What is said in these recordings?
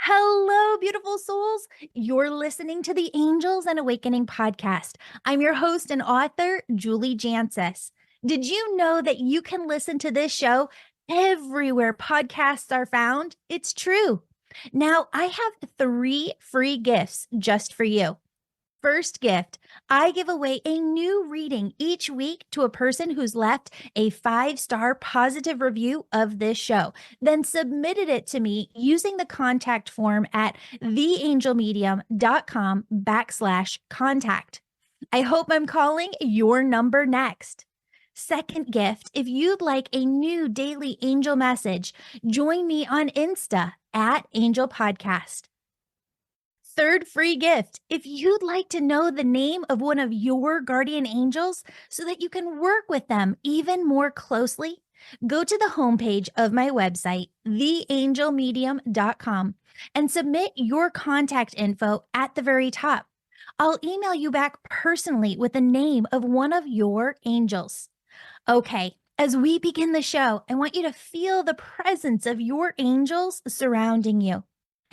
Hello, beautiful souls. You're listening to the Angels and Awakening podcast. I'm your host and author, Julie Jancis. Did you know that you can listen to this show everywhere podcasts are found? It's true. Now, I have 3 free gifts just for you. First gift, I give away a new reading each week to a person who's left a 5-star positive review of this show, then submitted it to me using the contact form at theangelmedium.com/contact. I hope I'm calling your number next. Second gift, if you'd like a new daily angel message, join me on Insta at Angel Podcast. Third free gift. If you'd like to know the name of one of your guardian angels so that you can work with them even more closely, go to the homepage of my website, theangelmedium.com, and submit your contact info at the very top. I'll email you back personally with the name of one of your angels. Okay, as we begin the show, I want you to feel the presence of your angels surrounding you.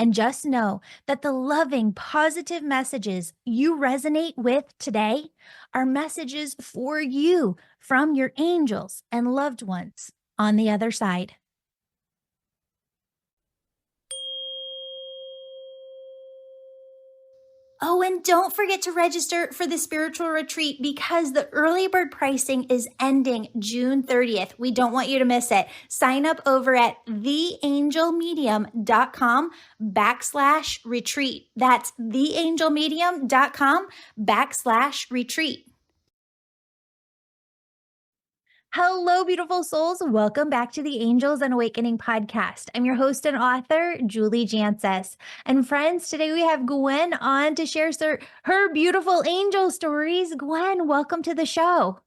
And just know that the loving, positive messages you resonate with today are messages for you from your angels and loved ones on the other side. Oh, and don't forget to register for the spiritual retreat because the early bird pricing is ending June 30th. We don't want you to miss it. Sign up over at theangelmedium.com/retreat. That's theangelmedium.com/retreat. Hello, beautiful souls. Welcome back to the Angels and Awakening podcast. I'm your host and author, Julie Jancis. And friends, today we have Gwen on to share her beautiful angel stories. Gwen, welcome to the show.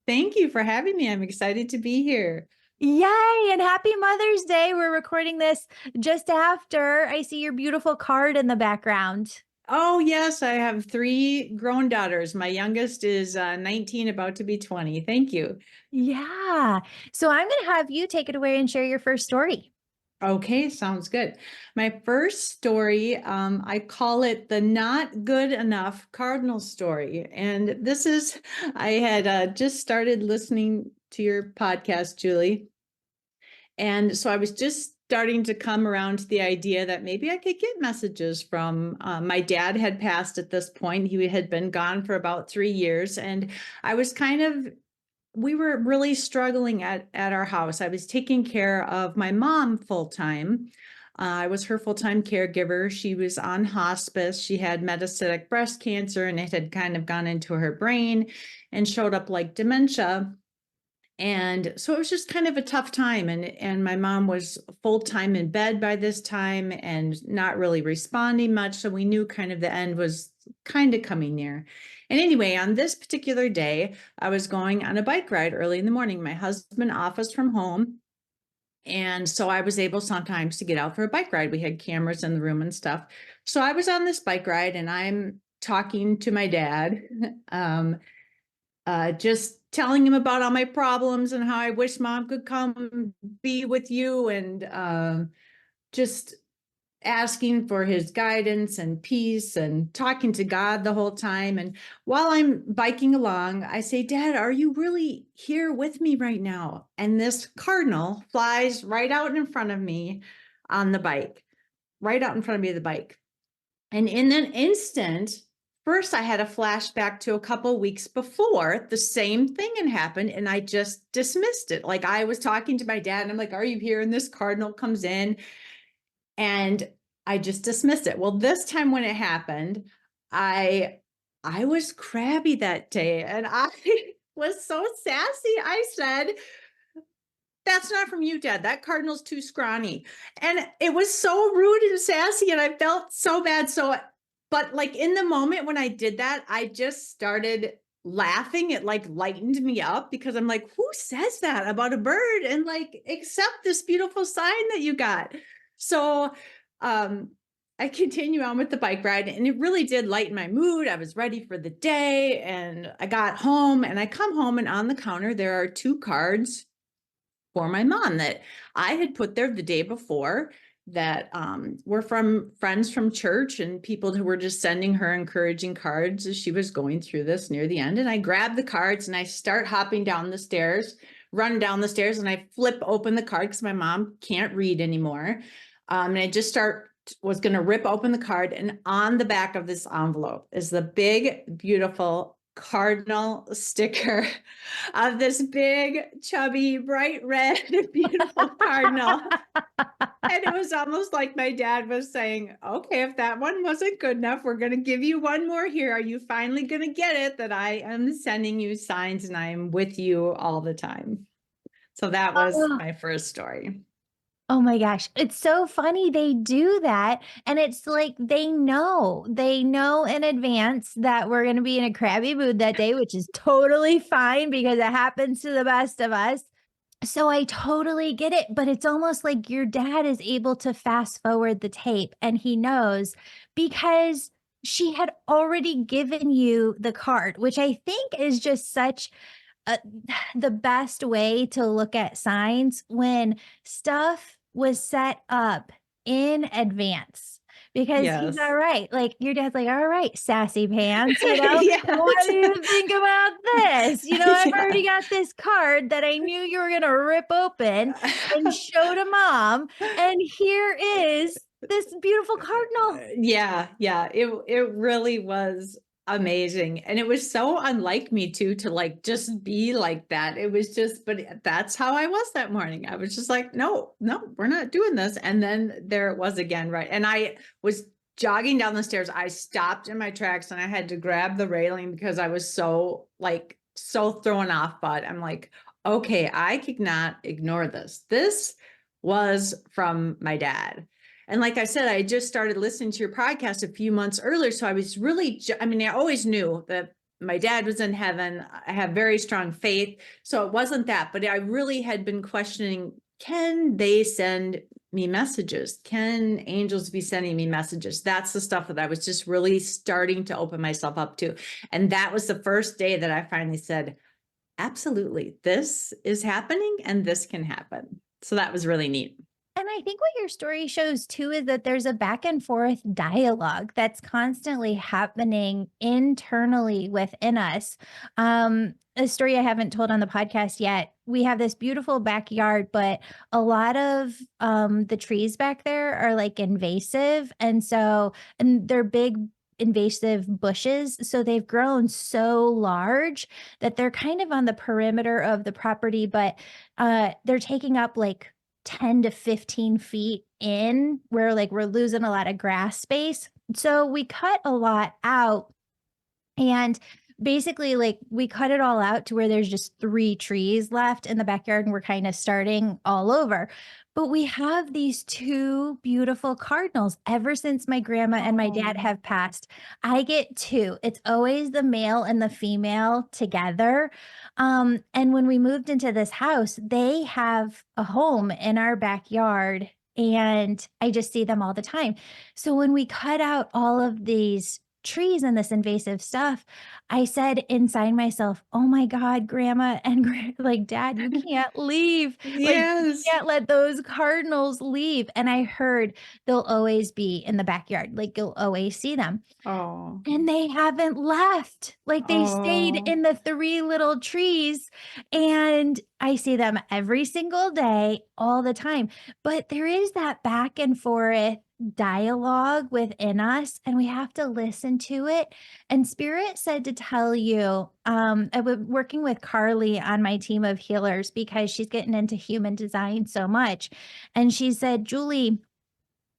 Thank you for having me. I'm excited to be here. Yay, and happy Mother's Day. We're recording this just after I see your beautiful card in the background. Oh, yes, I have 3 grown daughters. My youngest is 19, about to be 20. Thank you. Yeah. So I'm going to have you take it away and share your first story. Okay, sounds good. My first story, I call it the not good enough cardinal story. And this is, I had just started listening to your podcast, Julie. And so I was just starting to come around to the idea that maybe I could get messages from my dad had passed at this point. He had been gone for about 3 years. And I was we were really struggling at our house. I was taking care of my mom full time. I was her full-time caregiver. She was on hospice. She had metastatic breast cancer and it had kind of gone into her brain and showed up like dementia. And so it was just kind of a tough time. And my mom was full-time in bed by this time and not really responding much. So we knew kind of the end was kind of coming near. And anyway, on this particular day, I was going on a bike ride early in the morning. My husband officed from home. And so I was able sometimes to get out for a bike ride. We had cameras in the room and stuff. So I was on this bike ride and I'm talking to my dad. Just telling him about all my problems and how I wish mom could come be with you, and just asking for his guidance and peace and talking to God the whole time. And while I'm biking along, I say, Dad, are you really here with me right now? And this cardinal flies right out in front of me on the bike, right out in front of me of the bike. And in an instant, first, I had a flashback to a couple weeks before the same thing had happened, and I just dismissed it. Like I was talking to my dad, and I'm like, "Are you here?" And this cardinal comes in, and I just dismissed it. Well, this time when it happened, I was crabby that day, and I was so sassy. I said, "That's not from you, Dad. That cardinal's too scrawny." And it was so rude and sassy, and I felt so bad. But like in the moment when I did that, I just started laughing. It like lightened me up because I'm like, who says that about a bird? And like, accept this beautiful sign that you got. So I continue on with the bike ride, and it really did lighten my mood. I was ready for the day, and I got home, and I come home, and on the counter, there are 2 cards for my mom that I had put there the day before. that were from friends from church and people who were just sending her encouraging cards as she was going through this near the end. And I grabbed the cards and I start hopping down the stairs, run down the stairs, and I flip open the card because my mom can't read anymore. And I just was going to rip open the card, and on the back of this envelope is the big, beautiful cardinal sticker of this big, chubby, bright red, beautiful cardinal. And it was almost like my dad was saying, okay, if that one wasn't good enough, we're going to give you one more here. Are you finally going to get it that I am sending you signs and I am with you all the time? So that was Oh, my first story. oh my gosh. It's so funny they do that. And it's like they know in advance that we're going to be in a crabby mood that day, which is totally fine because it happens to the best of us. So I totally get it, but it's almost like your dad is able to fast forward the tape and he knows because she had already given you the card, which I think is just such a, the best way to look at signs when stuff was set up in advance. Because he's Yes. all right. Like your dad's like, all right, sassy pants, what Yes. do you think about this? I've Yeah. already got this card that I knew you were going to rip open and show to mom. And here is this beautiful cardinal. Yeah. It really was amazing. And it was so unlike me too, to like just be like that. It was just, but that's how I was that morning. I was just like, no, we're not doing this. And then there it was again. Right. And I was jogging down the stairs. I stopped in my tracks and I had to grab the railing because I was so thrown off. But I'm like, okay, I cannot ignore this. This was from my dad. And like I said, I just started listening to your podcast a few months earlier. So I was really, I always knew that my dad was in heaven. I have very strong faith. So it wasn't that, but I really had been questioning, can they send me messages? Can angels be sending me messages? That's the stuff that I was just really starting to open myself up to. And that was the first day that I finally said, absolutely, this is happening and this can happen. So that was really neat. And I think what your story shows too is that there's a back and forth dialogue that's constantly happening internally within us. A story I haven't told on the podcast yet. We have this beautiful backyard, but a lot of the trees back there are like invasive. And they're big invasive bushes. So they've grown so large that they're kind of on the perimeter of the property, but they're taking up like 10 to 15 feet in where like we're losing a lot of grass space. So we cut a lot out and basically like we cut it all out to where there's just 3 trees left in the backyard and we're kind of starting all over. But we have these 2 beautiful cardinals ever since my grandma and my dad Oh. have passed. I get 2. It's always the male and the female together. And when we moved into this house, they have a home in our backyard and I just see them all the time. So when we cut out all of these trees and this invasive stuff, I said inside myself, "Oh my God, grandma and like dad, you can't leave. Like you Yes. can't let those cardinals leave." And I heard they'll always be in the backyard. Like you'll always see them. Oh. And they haven't left. Like, they stayed Oh. in the 3 little trees, and I see them every single day, all the time. But there is that back and forth dialogue within us, and we have to listen to it. And Spirit said to tell you, I was working with Carly on my team of healers because she's getting into human design so much. And she said, "Julie,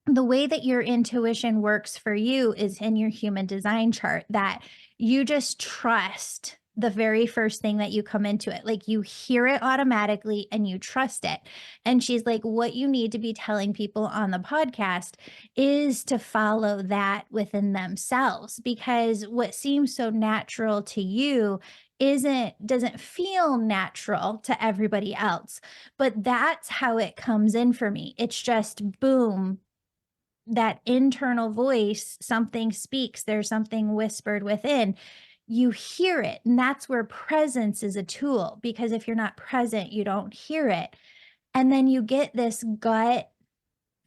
the way that your intuition works for you is in your human design chart, that you just trust the very first thing that you come into it. Like you hear it automatically and you trust it." And she's like, what you need to be telling people on the podcast is to follow that within themselves, because what seems so natural to you doesn't feel natural to everybody else. But that's how it comes in for me. It's just boom, that internal voice, something speaks, there's something whispered within. You hear it. And that's where presence is a tool, because if you're not present, you don't hear it. And then you get this gut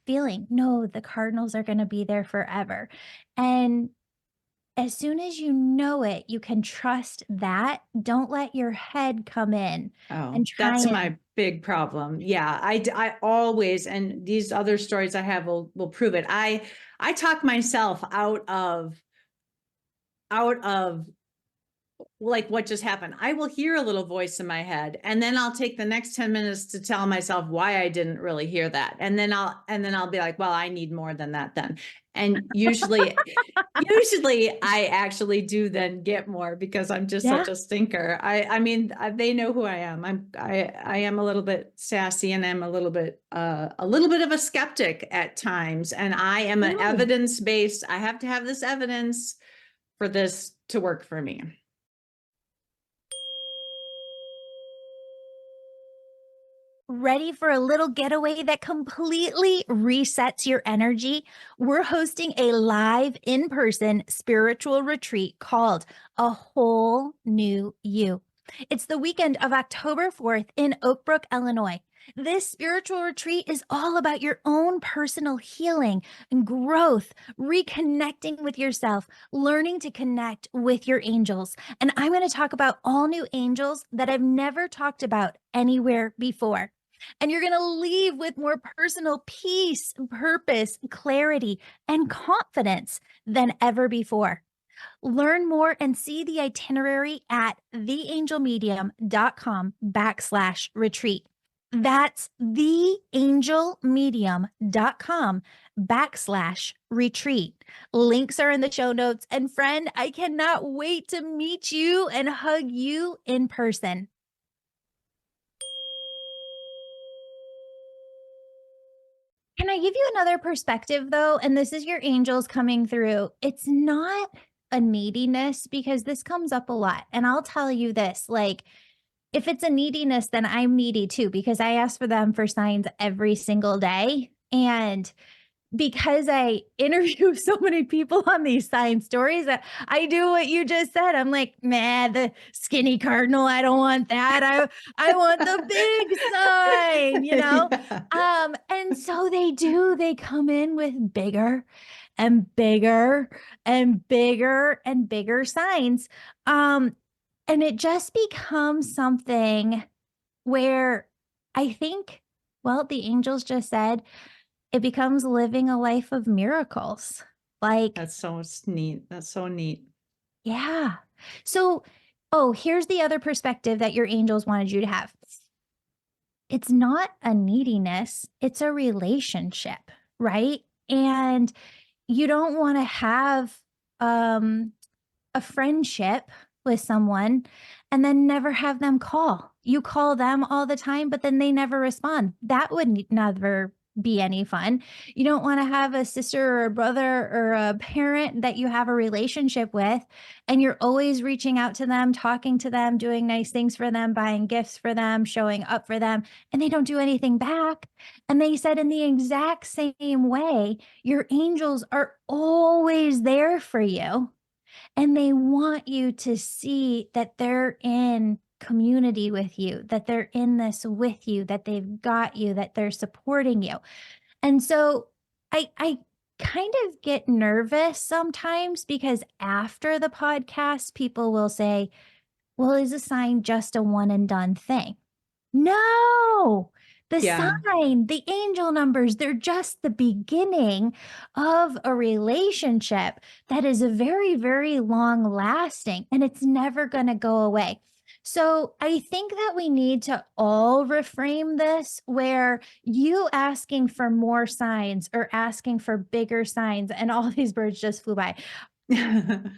feeling. No, the cardinals are going to be there forever. And as soon as you know it, you can trust that. Don't let your head come in Oh, and try that's and my big problem. Yeah, I always, and these other stories I have will prove it. I talk myself out of like what just happened. I will hear a little voice in my head, and then I'll take the next 10 minutes to tell myself why I didn't really hear that. And then I'll be like, well, I need more than that then. And usually I actually do then get more because I'm just yeah. such a stinker. I mean, they know who I am. I am a little bit sassy, and I'm a little bit of a skeptic at times. And I am an No. evidence-based, I have to have this evidence for this to work for me. Ready for a little getaway that completely resets your energy? We're hosting a live in person spiritual retreat called A Whole New You. It's the weekend of October 4th in Oak Brook, Illinois. This spiritual retreat is all about your own personal healing and growth, reconnecting with yourself, learning to connect with your angels. And I'm going to talk about all new angels that I've never talked about anywhere before. And you're going to leave with more personal peace, purpose, clarity, and confidence than ever before. Learn more and see the itinerary at theangelmedium.com/retreat. That's theangelmedium.com/retreat. Links are in the show notes. And friend, I cannot wait to meet you and hug you in person. Can I give you another perspective though? And this is your angels coming through. It's not a neediness because this comes up a lot. And I'll tell you this, like, if it's a neediness, then I'm needy too, because I ask for them for signs every single day. And because I interview so many people on these sign stories that I do what you just said. I'm like, man, the skinny cardinal, I don't want that. I want the big sign, you know? Yeah. And so they do, they come in with bigger and bigger and bigger and bigger signs. And it just becomes something where I think, well, the angels just said, it becomes living a life of miracles. Like, That's so neat. That's so neat. yeah. So, oh, here's the other perspective that your angels wanted you to have. It's not a neediness, it's a relationship, right? And you don't want to have um a friendship with someone and then never have them call. You call them all the time, but then they never respond. That would never be any fun. You don't want to have a sister or a brother or a parent that you have a relationship with, and you're always reaching out to them, talking to them, doing nice things for them, buying gifts for them, showing up for them, and they don't do anything back. And they said, in the exact same way, your angels are always there for you. And they want you to see that they're in community with you, that they're in this with you, that they've got you, that they're supporting you. And so I kind of get nervous sometimes because after the podcast, people will say, well, is a sign just a one and done thing? No, the Yeah. sign, the angel numbers, they're just the beginning of a relationship that is a very, very long lasting, and it's never going to go away. So I think that we need to all reframe this where you asking for more signs or asking for bigger signs, and all these birds just flew by,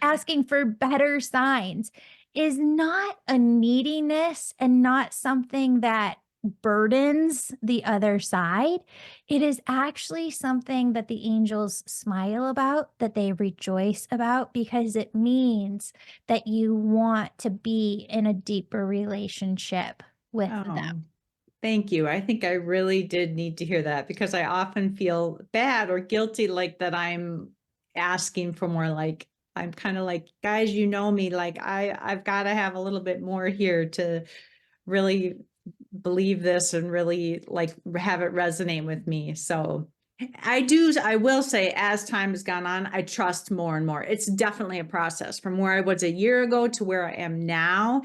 asking for better signs is not a neediness and not something that burdens the other side. It is actually something that the angels smile about, that they rejoice about, because it means that you want to be in a deeper relationship with Oh, them. thank you. I think I really did need to hear that because I often feel bad or guilty, like that I'm asking for more. Like I'm kind of like, guys, you know me, like I've got to have a little bit more here to really believe this and really like have it resonate with me. So I will say, as time has gone on, I trust more and more. It's definitely a process from where I was a year ago to where I am now.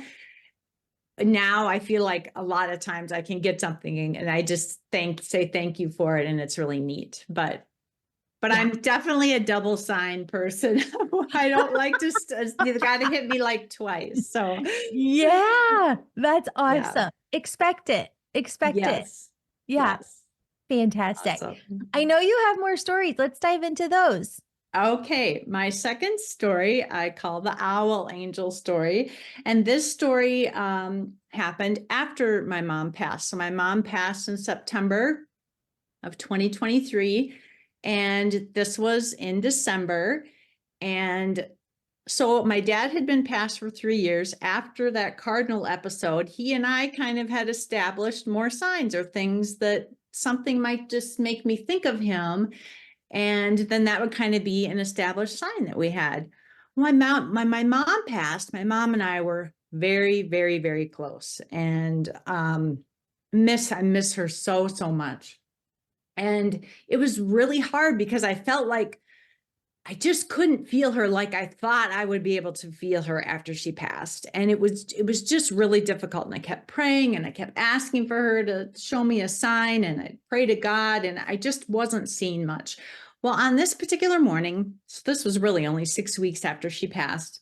Now I feel like a lot of times I can get something and I just say thank you for it. And it's really neat. But Yeah. I'm definitely a double sign person. I don't like to, you got to hit me like twice. So Yeah, that's yeah. awesome. Expect it. Expect it. Yes. Yeah, Yes. fantastic. Awesome. I know you have more stories. Let's dive into those. Okay, my second story I call the Owl Angel story. And this story happened after my mom passed. So my mom passed in September of 2023, and this was in December. And so my dad had been passed for 3 years. After that cardinal episode, he and I kind of had established more signs or things that something might just make me think of him, and then that would kind of be an established sign that we had. My mom passed. My mom and I were very, very, very close, and I miss her so, so much. And it was really hard because I felt like I just couldn't feel her like I thought I would be able to feel her after she passed. And it was just really difficult. And I kept praying and I kept asking for her to show me a sign, and I pray to God, and I just wasn't seeing much. Well, on this particular morning, so this was really only 6 weeks after she passed,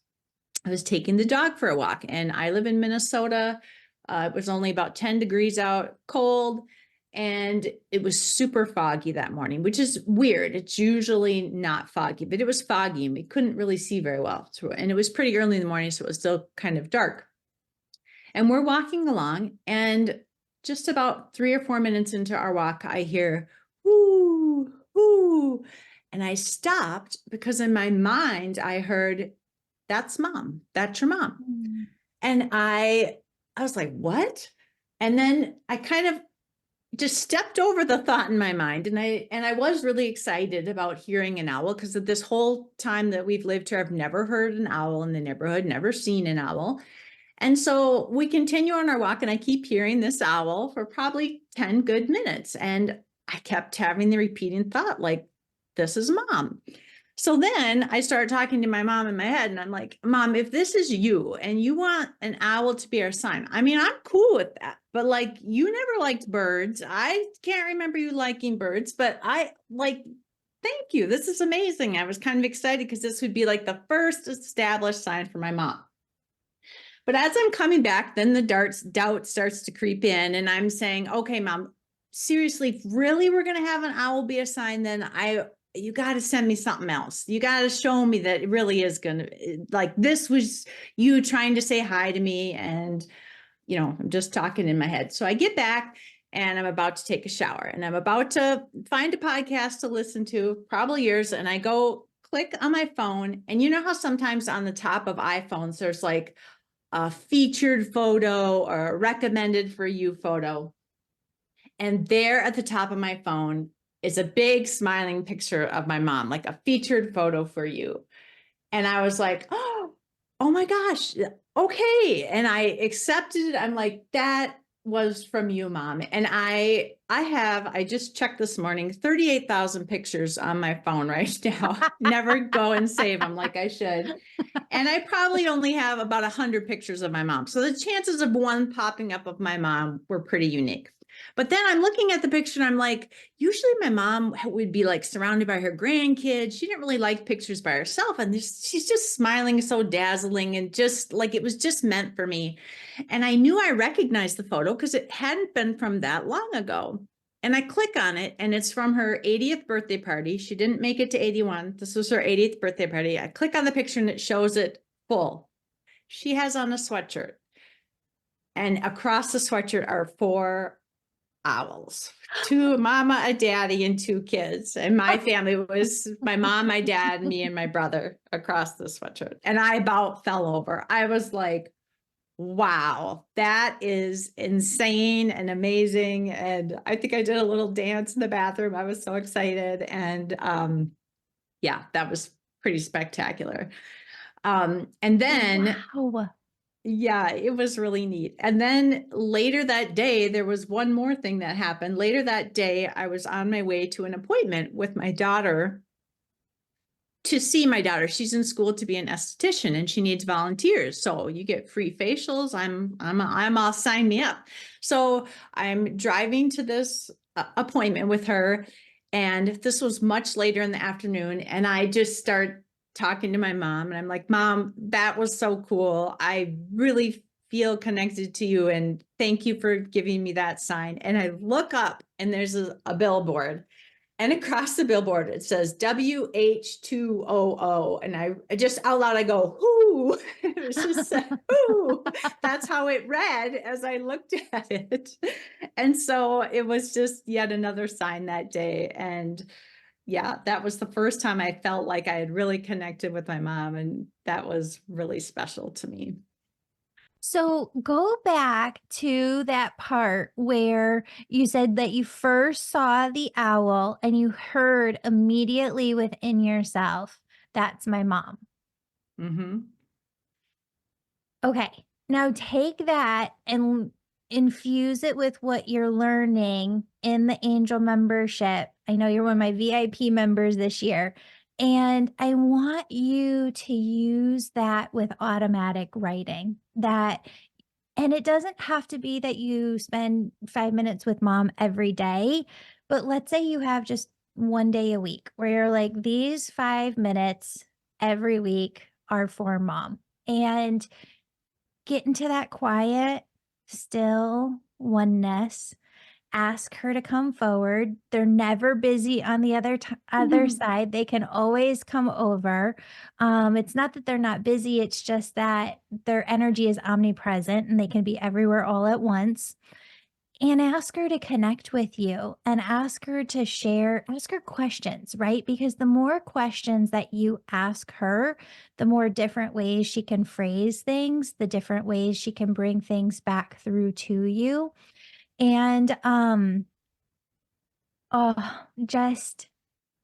I was taking the dog for a walk, and I live in Minnesota. It was only about 10 degrees out, cold, and it was super foggy that morning, which is weird. It's usually not foggy, but it was foggy and we couldn't really see very well. And it was pretty early in the morning, so it was still kind of dark. And we're walking along, and just about 3 or 4 minutes into our walk, I hear, whoo, whoo. And I stopped because in my mind, I heard, that's mom. That's your mom. Mm. And I was like, what? And then I kind of just stepped over the thought in my mind. And I was really excited about hearing an owl, because of this whole time that we've lived here, I've never heard an owl in the neighborhood, never seen an owl. And so we continue on our walk, and I keep hearing this owl for probably 10 good minutes. And I kept having the repeating thought, like, this is mom. So then I started talking to my mom in my head, and I'm like, Mom, if this is you and you want an owl to be our sign, I mean, I'm cool with that. But like, you never liked birds. I can't remember you liking birds, but I like, thank you. This is amazing. I was kind of excited because this would be like the first established sign for my mom. But as I'm coming back, then the doubt starts to creep in, and I'm saying, okay, Mom, seriously, if really we're going to have an owl be a sign, then you got to send me something else. You got to show me that it really is going to, like, this was you trying to say hi to me. And, I'm just talking in my head. So I get back and I'm about to take a shower, and I'm about to find a podcast to listen to, probably yours. And I go click on my phone, and you know how sometimes on the top of iPhones, there's like a featured photo or a recommended for you photo. And there at the top of my phone is a big smiling picture of my mom, like a featured photo for you. And I was like, oh my gosh, okay. And I accepted it. I'm like, that was from you, Mom. And I just checked this morning, 38,000 pictures on my phone right now. Never go and save them like I should. And I probably only have about 100 pictures of my mom. So the chances of one popping up of my mom were pretty unique. But then I'm looking at the picture and I'm like, usually my mom would be like surrounded by her grandkids. She didn't really like pictures by herself. And she's just smiling so dazzling, and just like it was just meant for me. And I knew I recognized the photo because it hadn't been from that long ago. And I click on it, and it's from her 80th birthday party. She didn't make it to 81. This was her 80th birthday party. I click on the picture and it shows it full. She has on a sweatshirt, and across the sweatshirt are 4 owls, 2, mama, a daddy, and 2 kids. And my family was my mom, my dad, me, and my brother across the sweatshirt. And I about fell over. I was like, wow, that is insane and amazing. And I think I did a little dance in the bathroom. I was so excited. And yeah, that was pretty spectacular. And then Wow. Yeah, it was really neat. And then later that day, there was one more thing that happened. Later that day, I was on my way to an appointment with my daughter to see my daughter. She's in school to be an esthetician and she needs volunteers. So you get free facials. I'm all sign me up. So I'm driving to this appointment with her. And this was much later in the afternoon. And I just start talking to my mom and I'm like, Mom, that was so cool. I really feel connected to you. And thank you for giving me that sign. And I look up and there's a billboard. And across the billboard, it says WH200. And I just out loud, I go, whoo. It was just said, whoo. That's how it read as I looked at it. And so it was just yet another sign that day. And yeah, that was the first time I felt like I had really connected with my mom. And that was really special to me. So go back to that part where you said that you first saw the owl and you heard immediately within yourself, that's my mom. Mm-hmm. Okay. Now take that and infuse it with what you're learning in the Angel membership. I know you're one of my VIP members this year. And I want you to use that with automatic writing. And it doesn't have to be that you spend 5 minutes with mom every day, but let's say you have just one day a week where you're like, these 5 minutes every week are for mom. And get into that quiet, still oneness. Ask her to come forward. They're never busy on the other side. They can always come over. It's not that they're not busy, it's just that their energy is omnipresent and they can be everywhere all at once. And ask her to connect with you and ask her to share, ask her questions, right? Because the more questions that you ask her, the more different ways she can phrase things, the different ways she can bring things back through to you. And just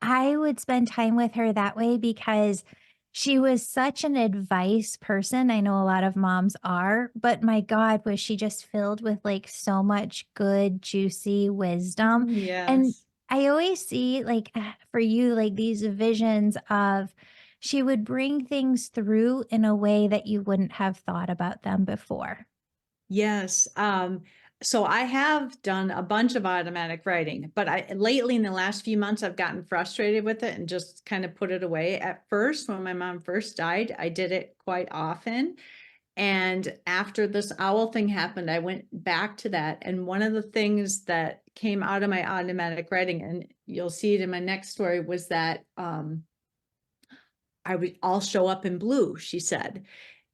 I would spend time with her that way because she was such an advice person. I know a lot of moms are, but my God, was she just filled with like so much good, juicy wisdom. And Yes. I always see like for you, like these visions of she would bring things through in a way that you wouldn't have thought about them before. Yes. So I have done a bunch of automatic writing, but I lately in the last few months I've gotten frustrated with it and just kind of put it away. At first, when my mom first died, I did it quite often. And after this owl thing happened, I went back to that. And one of the things that came out of my automatic writing, and you'll see it in my next story, was that I'll show up in blue, she said.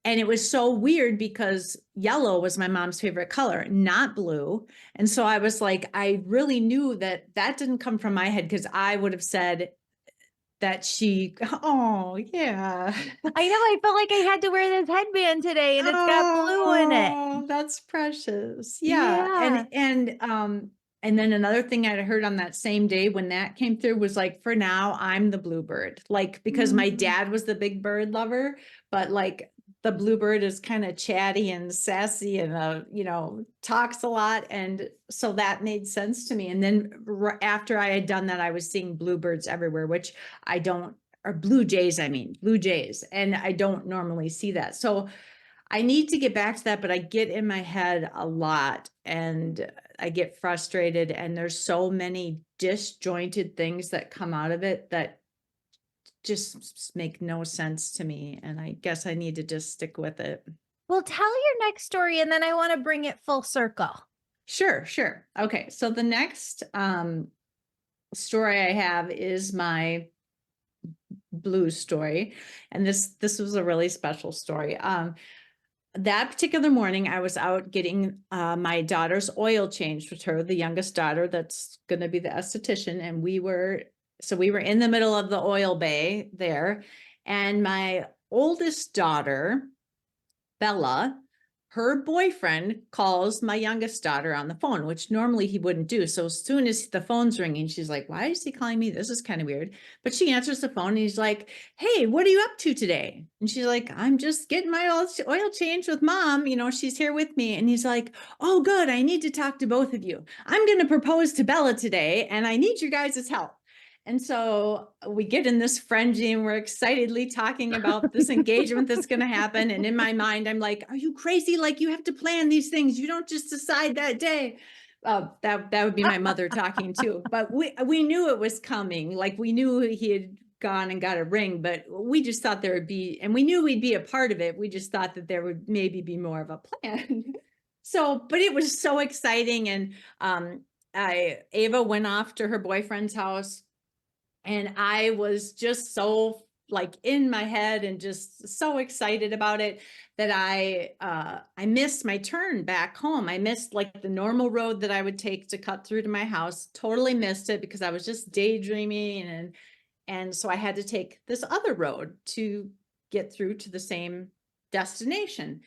And it was so weird because yellow was my mom's favorite color, not blue. And so I was like, I really knew that that didn't come from my head because I would have said that she, oh, yeah. I know I felt like I had to wear this headband today and it's got blue in it. Oh, that's precious. Yeah. Yeah. And then another thing I heard on that same day when that came through was like, for now, I'm the bluebird. Like, because my Mm. dad was the big bird lover, but like the bluebird is kind of chatty and sassy and, talks a lot. And so that made sense to me. And then after I had done that, I was seeing bluebirds everywhere, which I don't, or blue jays, I mean, blue jays. And I don't normally see that. So I need to get back to that, but I get in my head a lot and I get frustrated. And there's so many disjointed things that come out of it that just make no sense to me. And I guess I need to just stick with it. Well, tell your next story and then I want to bring it full circle. Sure, sure. Okay. So the next story I have is my blues story. And this was a really special story. That particular morning, I was out getting my daughter's oil changed with her, the youngest daughter that's going to be the esthetician. And we were in the middle of the oil bay there. And my oldest daughter, Bella, her boyfriend calls my youngest daughter on the phone, which normally he wouldn't do. So as soon as the phone's ringing, she's like, why is he calling me? This is kind of weird. But she answers the phone and he's like, hey, what are you up to today? And she's like, I'm just getting my oil change with mom. You know, she's here with me. And he's like, oh, good. I need to talk to both of you. I'm going to propose to Bella today and I need your guys' help. And so we get in this frenzy and we're excitedly talking about this engagement that's going to happen. And in my mind, I'm like, are you crazy? Like, you have to plan these things. You don't just decide that day. That would be my mother talking too. But we knew it was coming. Like, we knew he had gone and got a ring, but we just thought there would be, and we knew we'd be a part of it. We just thought that there would maybe be more of a plan. So, but it was so exciting. And Ava went off to her boyfriend's house. And I was just so like in my head and just so excited about it that I missed my turn back home. I missed like the normal road that I would take to cut through to my house. Totally missed it because I was just daydreaming, and so I had to take this other road to get through to the same destination.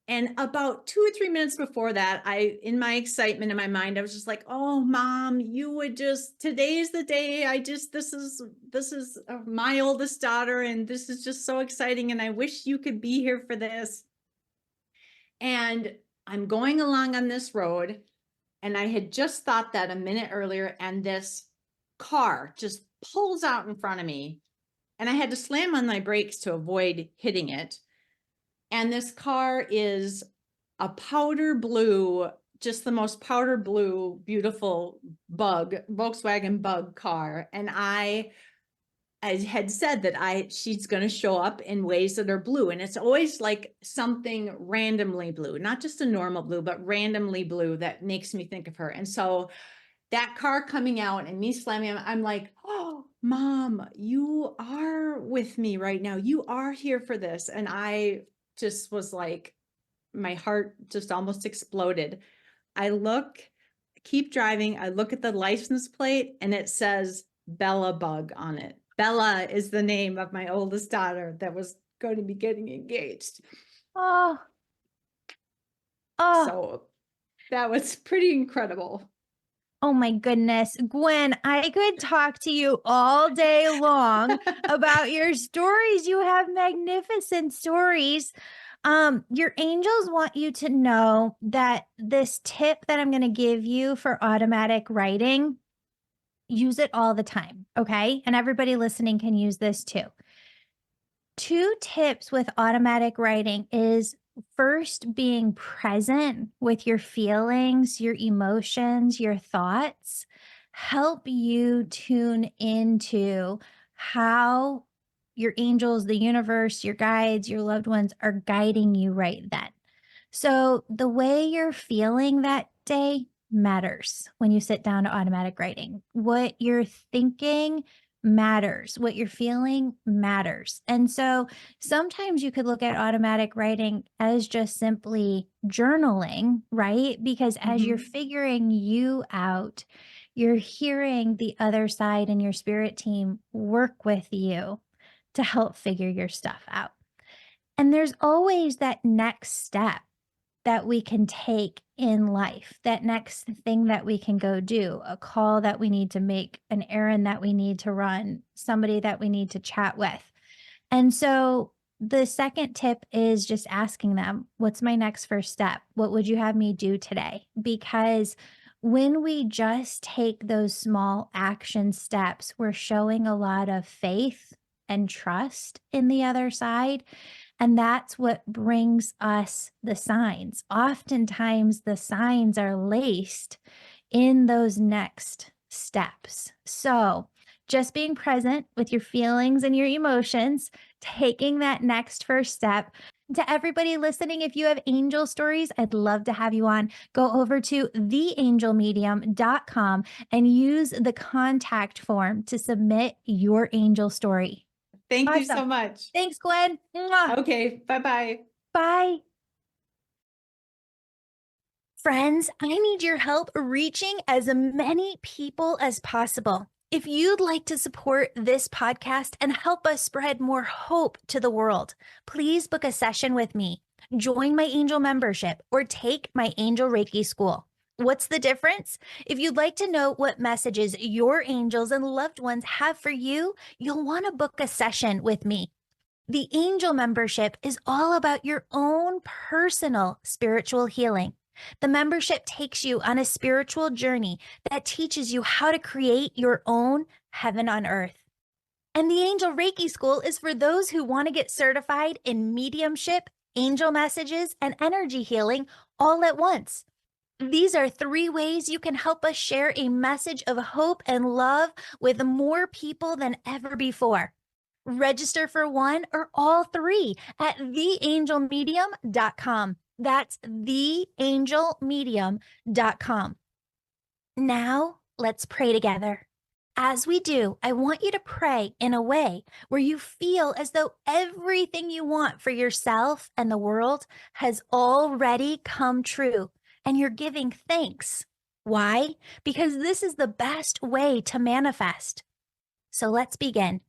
And about 2 or 3 minutes before that, in my excitement in my mind, I was just like, oh, mom, you would just, today's the day. This is my oldest daughter. And this is just so exciting. And I wish you could be here for this. And I'm going along on this road. And I had just thought that a minute earlier. And this car just pulls out in front of me. And I had to slam on my brakes to avoid hitting it. And this car is a powder blue, just the most powder blue, beautiful Volkswagen Bug car. And I had said that she's going to show up in ways that are blue. And it's always like something randomly blue, not just a normal blue, but randomly blue that makes me think of her. And so that car coming out and me slamming, I'm like, oh, mom, you are with me right now. You are here for this. And I just was like, my heart just almost exploded. I keep driving. I look at the license plate and it says Bella Bug on it. Bella is the name of my oldest daughter that was going to be getting engaged. Oh, So that was pretty incredible. Oh my goodness. Gwen, I could talk to you all day long about your stories. You have magnificent stories. Your angels want you to know that this tip that I'm going to give you for automatic writing, use it all the time. Okay. And everybody listening can use this too. 2 tips with automatic writing is first being present with your feelings, your emotions, your thoughts, help you tune into how your angels, the universe, your guides, your loved ones are guiding you right then. So the way you're feeling that day matters when you sit down to automatic writing. What you're thinking matters. What you're feeling matters. And so sometimes you could look at automatic writing as just simply journaling, right? Because as you're figuring you out, you're hearing the other side and your spirit team work with you to help figure your stuff out. And there's always that next step that we can take in life, that next thing that we can go do, a call that we need to make, an errand that we need to run, somebody that we need to chat with. And so the second tip is just asking them, what's my next first step? What would you have me do today? Because when we just take those small action steps, we're showing a lot of faith and trust in the other side. And that's what brings us the signs. Oftentimes, the signs are laced in those next steps. So, just being present with your feelings and your emotions, taking that next first step. To everybody listening, if you have angel stories, I'd love to have you on. Go over to theangelmedium.com and use the contact form to submit your angel story. Thank you so much. Thanks, Gwen. Mwah. Okay. Bye-bye. Bye. Friends, I need your help reaching as many people as possible. If you'd like to support this podcast and help us spread more hope to the world, please book a session with me. join my angel membership, or take my Angel Reiki School. What's the difference? If you'd like to know what messages your angels and loved ones have for you, you'll want to book a session with me. The angel membership is all about your own personal spiritual healing. The membership takes you on a spiritual journey that teaches you how to create your own heaven on earth. And the Angel Reiki School is for those who want to get certified in mediumship, angel messages, and energy healing all at once. These are 3 ways you can help us share a message of hope and love with more people than ever before. Register for one or all 3 at theangelmedium.com. That's theangelmedium.com. Now, let's pray together. As we do, I want you to pray in a way where you feel as though everything you want for yourself and the world has already come true, and you're giving thanks. Why? Because this is the best way to manifest. So let's begin.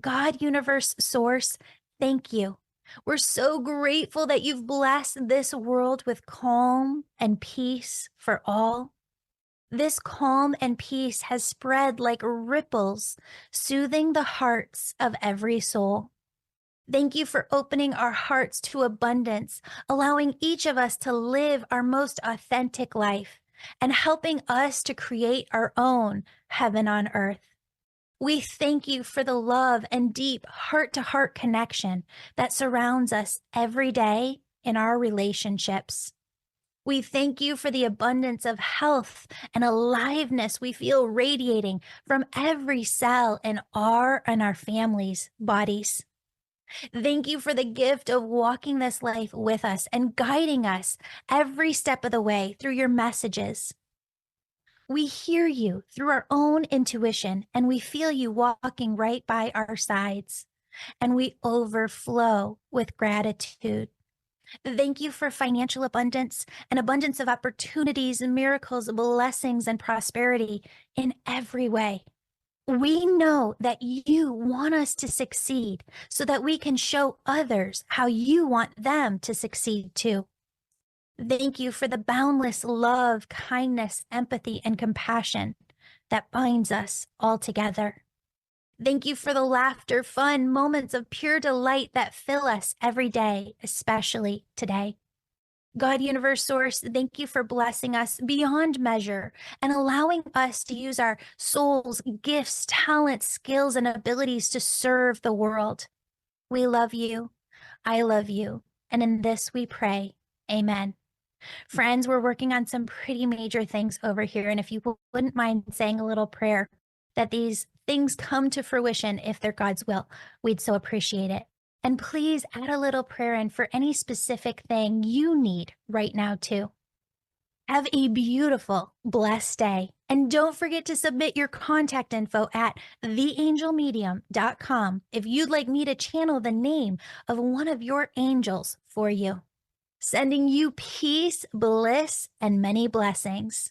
God, universe, source, thank you. We're so grateful that you've blessed this world with calm and peace for all. This calm and peace has spread like ripples, soothing the hearts of every soul. Thank you for opening our hearts to abundance, allowing each of us to live our most authentic life, and helping us to create our own heaven on earth. We thank you for the love and deep heart-to-heart connection that surrounds us every day in our relationships. We thank you for the abundance of health and aliveness we feel radiating from every cell in our and our families' bodies. Thank you for the gift of walking this life with us and guiding us every step of the way through your messages. We hear you through our own intuition, and we feel you walking right by our sides, and we overflow with gratitude. Thank you for financial abundance, an abundance of opportunities, miracles, blessings, and prosperity in every way. We know that you want us to succeed so that we can show others how you want them to succeed too. Thank you for the boundless love, kindness, empathy, and compassion that binds us all together. Thank you for the laughter, fun, moments of pure delight that fill us every day, especially today. God, universe, source, thank you for blessing us beyond measure and allowing us to use our souls, gifts, talents, skills, and abilities to serve the world. We love you. I love you. And in this we pray. Amen. Friends, we're working on some pretty major things over here. And if you wouldn't mind saying a little prayer that these things come to fruition if they're God's will, we'd so appreciate it. And please add a little prayer in for any specific thing you need right now, too. Have a beautiful, blessed day. And don't forget to submit your contact info at theangelmedium.com if you'd like me to channel the name of one of your angels for you. Sending you peace, bliss, and many blessings.